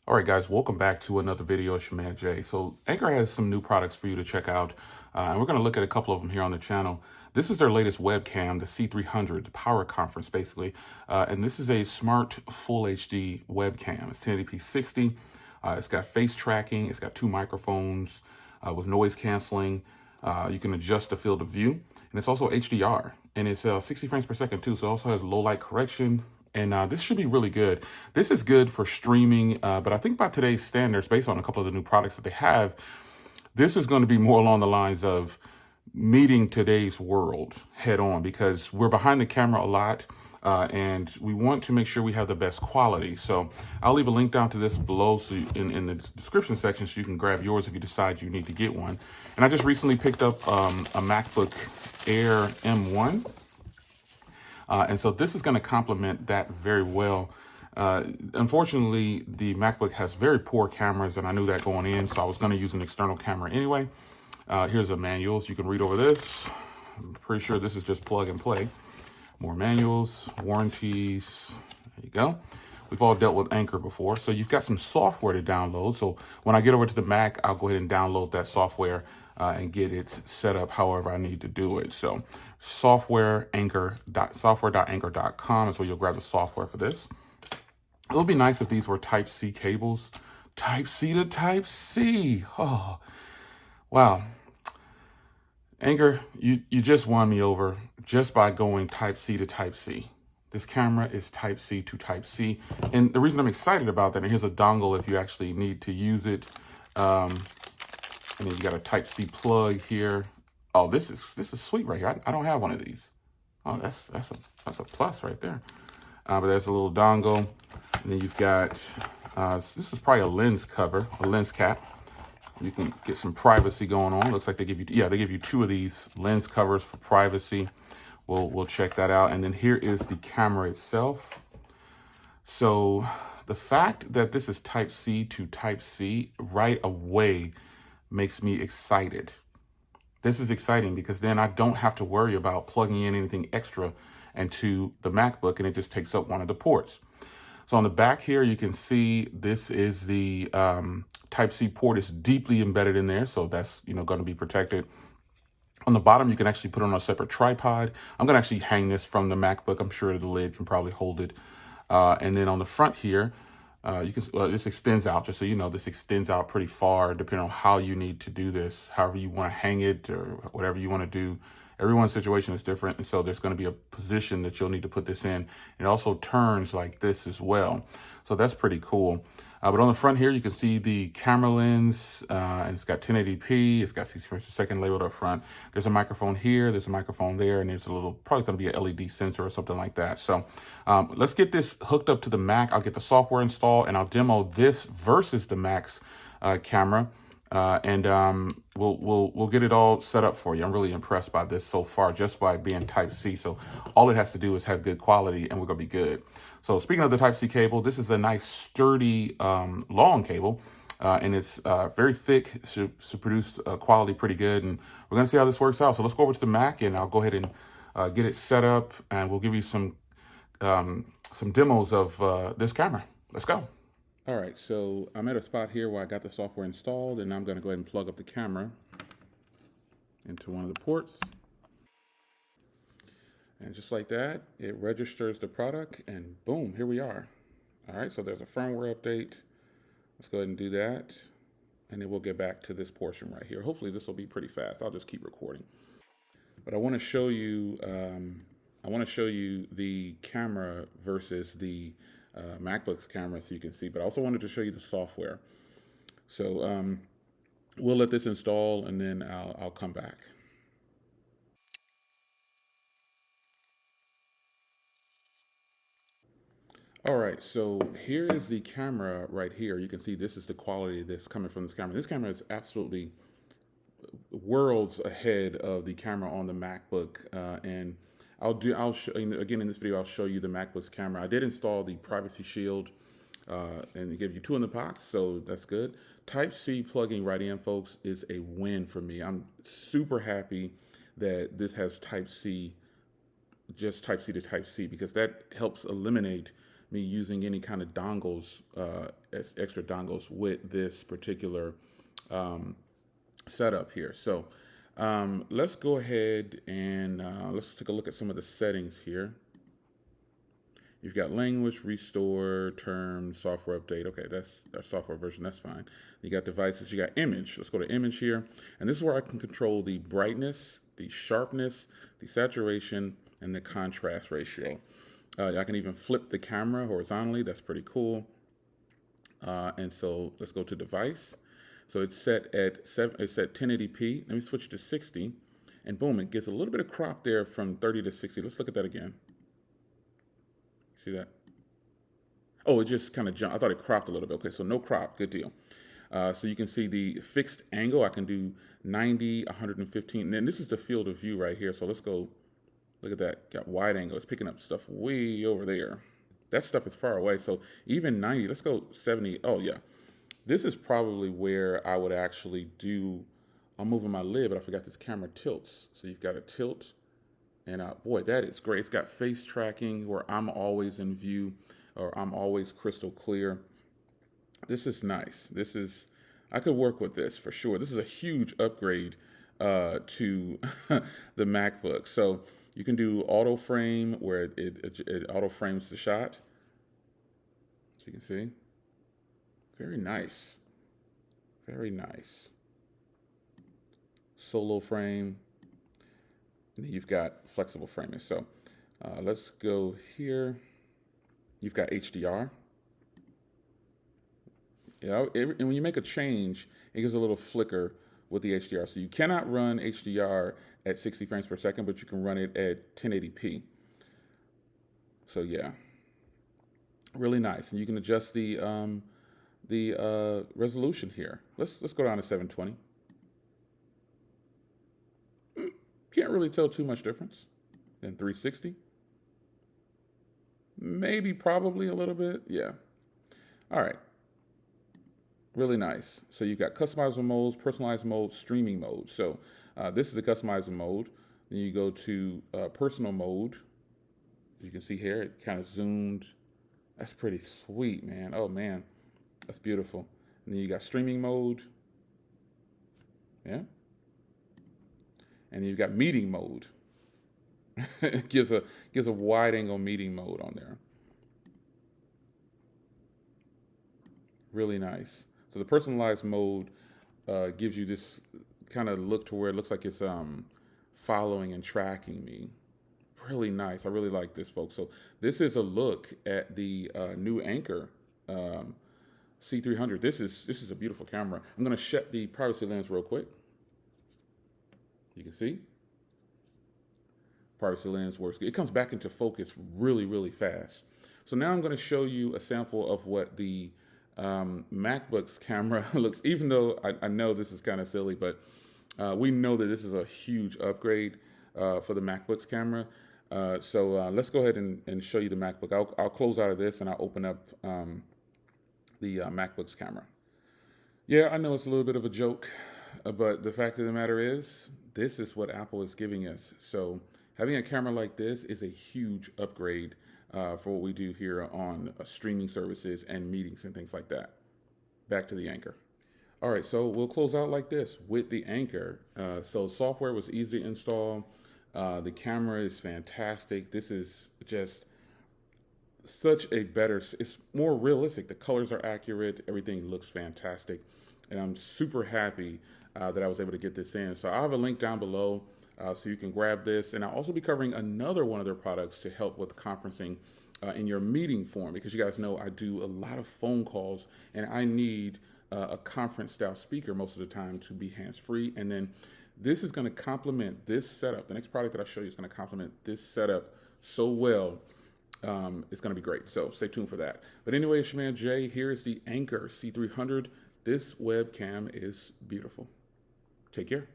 All right, guys, welcome back to another video. It's your man Jay. So Anker has some new products for you to check out, and we're going to look at a couple of them here on the channel. This is their latest webcam, the C300, the power conference, basically. And this is a smart full HD webcam. It's 1080p 60. It's got face tracking. It's got two microphones with noise canceling. You can adjust the field of view, and it's also HDR, and it's 60 frames per second too. So it also has low light correction. And this should be really good. This is good for streaming, but I think by today's standards, based on a couple of the new products that they have, this is going to be more along the lines of meeting today's world head on, because we're behind the camera a lot, and we want to make sure we have the best quality. So I'll leave a link down to this below in the description section, so you can grab yours if you decide you need to get one. And I just recently picked up a MacBook Air M1. And so this is going to complement that very well. Unfortunately, the MacBook has very poor cameras, and I knew that going in, so I was going to use an external camera anyway. Here's a manual, so you can read over this. I'm pretty sure this is just plug and play. More manuals, warranties. There you go. We've all dealt with Anker before, so you've got some software to download. So when I get over to the Mac, I'll go ahead and download that software and get it set up however I need to do it. So software.anchor.com is where you'll grab the software for this. It would be nice if these were Type-C cables. Type-C to Type-C. Oh, wow. Anker, you just won me over just by going Type-C to Type-C. This camera is Type-C to Type-C. And the reason I'm excited about that, and here's a dongle if you actually need to use it. And then you got a Type-C plug here. Oh, this is sweet right here. I don't have one of these. Oh, that's a plus right there. But there's a little dongle. And then you've got, this is probably a lens cover, a lens cap. You can get some privacy going on. Looks like they give you, they give you two of these lens covers for privacy. We'll check that out. And then here is the camera itself. So the fact that this is Type-C to Type-C right away makes me excited. This is exciting because then I don't have to worry about plugging in anything extra into the MacBook, and it just takes up one of the ports. So on the back here, you can see this is the Type-C port. Is deeply embedded in there, so that's going to be protected. On the bottom, you can actually put it on a separate tripod. I'm going to actually hang this from the MacBook. I'm sure the lid can probably hold it. And then on the front here, you can this extends out, just so you know, this extends out pretty far depending on how you need to do this, however you want to hang it or whatever you want to do. Everyone's situation is different, and so there's going to be a position that you'll need to put this in. It also turns like this as well, so that's pretty cool. But on the front here, you can see the camera lens, and it's got 1080p. It's got 60 frames per second labeled up front. There's a microphone here, there's a microphone there, and there's a little, probably going to be an LED sensor or something like that. So let's get this hooked up to the Mac. I'll get the software installed, and I'll demo this versus the Mac's camera, and we'll get it all set up for you. I'm really impressed by this so far, just by being Type-C. So all it has to do is have good quality, and we're going to be good. So speaking of the Type-C cable, this is a nice sturdy long cable, and it's very thick. It should produce quality pretty good, and we're going to see how this works out. So let's go over to the Mac, and I'll go ahead and get it set up, and we'll give you some demos of this camera. Let's go. All right, so I'm at a spot here where I got the software installed, and I'm going to go ahead and plug up the camera into one of the ports. And just like that, it registers the product, and boom, here we are. All right, so there's a firmware update. Let's go ahead and do that, and then we'll get back to this portion right here. Hopefully this will be pretty fast. I'll just keep recording. But I want to show you, the camera versus the MacBook's camera, so you can see. But I also wanted to show you the software. So we'll let this install, and then I'll come back. All right, so here is the camera right here. You can see this is the quality that's coming from this camera. This camera is absolutely worlds ahead of the camera on the MacBook, and I'll show again in this video. I'll show you the MacBook's camera. I did install the Privacy Shield, and it gives you two in the box, so that's good. Type-C plugging right in, folks, is a win for me. I'm super happy that this has Type-C, just Type-C to Type-C, because that helps eliminate me using any kind of dongles, as extra dongles with this particular setup here. So let's go ahead and let's take a look at some of the settings here. You've got language, restore, terms, software update. Okay, that's our software version, that's fine. You got devices, you got image. Let's go to image here. And this is where I can control the brightness, the sharpness, the saturation, and the contrast ratio. I can even flip the camera horizontally. That's pretty cool. And so let's go to device. So it's set at 1080p. Let me switch to 60. And boom, it gets a little bit of crop there from 30 to 60. Let's look at that again. See that? Oh, it just kind of jumped. I thought it cropped a little bit. Okay, so no crop. Good deal. So you can see the fixed angle. I can do 90, 115. And then this is the field of view right here. So let's go. Look at that. Got wide angle. It's picking up stuff way over there. That stuff is far away. So even 90. Let's go 70. Oh, yeah. This is probably where I would actually do. I'm moving my lid, but I forgot this camera tilts. So you've got a tilt. And boy, that is great. It's got face tracking where I'm always in view, or I'm always crystal clear. This is nice. I could work with this for sure. This is a huge upgrade to the MacBook. So you can do auto frame where it auto frames the shot. So you can see. Very nice. Very nice. Solo frame. And then you've got flexible framing. So let's go here. You've got HDR. Yeah, and when you make a change, it gives a little flicker with the HDR. So you cannot run HDR at 60 frames per second, but you can run it at 1080p. So yeah, really nice. And you can adjust the resolution here. Let's go down to 720. Can't really tell too much difference. Then 360. Maybe, probably a little bit. Yeah. All right. Really nice. So you've got customizable modes, personalized mode, streaming mode. So this is the customizable mode. Then you go to personal mode. As you can see here, it kind of zoomed. That's pretty sweet, man. Oh, man. That's beautiful. And then you got streaming mode. Yeah. And then you've got meeting mode. It gives a wide angle meeting mode on there. Really nice. So the personalized mode gives you this kind of look to where it looks like it's following and tracking me. Really nice. I really like this, folks. So this is a look at the new Anker C300. This is a beautiful camera. I'm going to shut the privacy lens real quick. You can see privacy lens works. It comes back into focus really, really fast. So now I'm going to show you a sample of what the MacBook's camera looks, even though I know this is kind of silly, but we know that this is a huge upgrade for the MacBook's camera. So let's go ahead and show you the MacBook. I'll close out of this and I'll open up the MacBook's camera. Yeah, I know it's a little bit of a joke, but the fact of the matter is, this is what Apple is giving us. So having a camera like this is a huge upgrade for what we do here on streaming services and meetings and things like that. Back to the Anker. All right, so we'll close out like this with the Anker. So software was easy to install. The camera is fantastic. This is just such a better, it's more realistic. The colors are accurate. Everything looks fantastic. And I'm super happy that I was able to get this in. So I'll have a link down below so you can grab this. And I'll also be covering another one of their products to help with conferencing in your meeting form, because you guys know I do a lot of phone calls and I need a conference style speaker most of the time to be hands-free. And then this is going to complement this setup. The next product that I show you is going to complement this setup so well. It's going to be great. So stay tuned for that. But anyway, it's your man Jay. Here is the Anker C300. This webcam is beautiful. Take care.